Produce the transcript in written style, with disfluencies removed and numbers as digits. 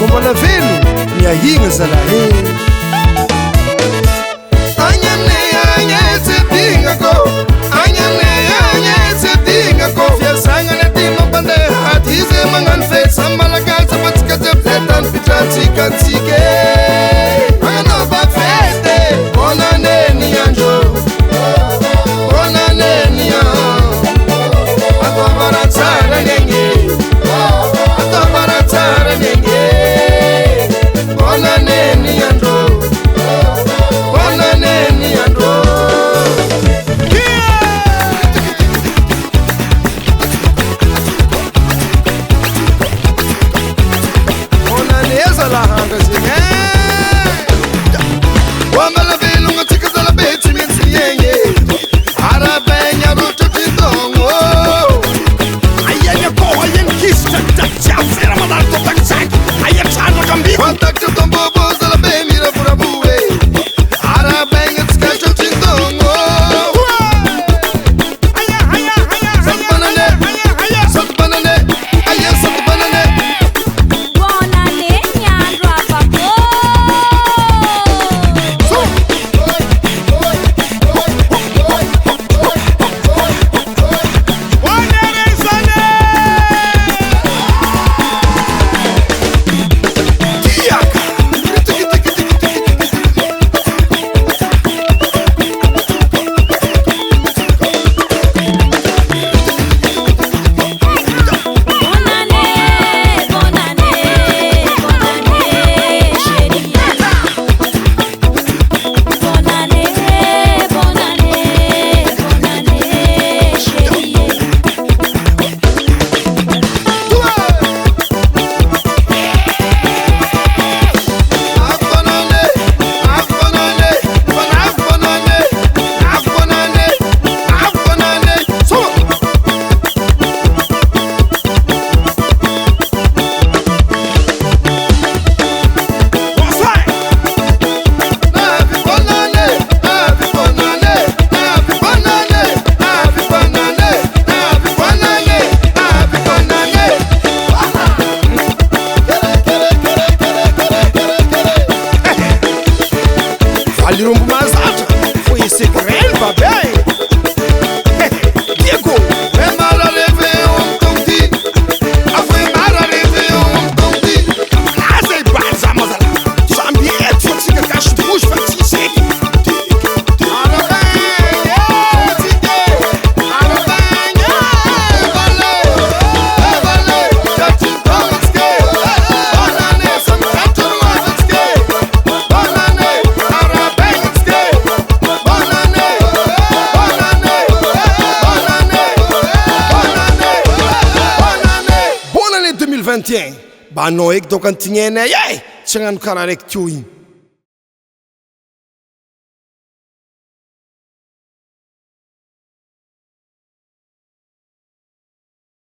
mbola velo miahigna zalahy fiasagna ny aty mampandeha aty izy magnano fety samy malagasy afatsika jebzetany fitratsikatsika magnanova fety bonaneny andro bonaneny ataovara tsara negny ataovara tsara negny bonaneny andro bonaneny andro Alirombo mazatra foi segrel babay Diego é mala réveillon tonti afoi mala réveillon tonti asa e baza mazala sambi et fotsika cache bouche fatisek Banao eky donc antignainay tsy hagnano karaha raiky teo igny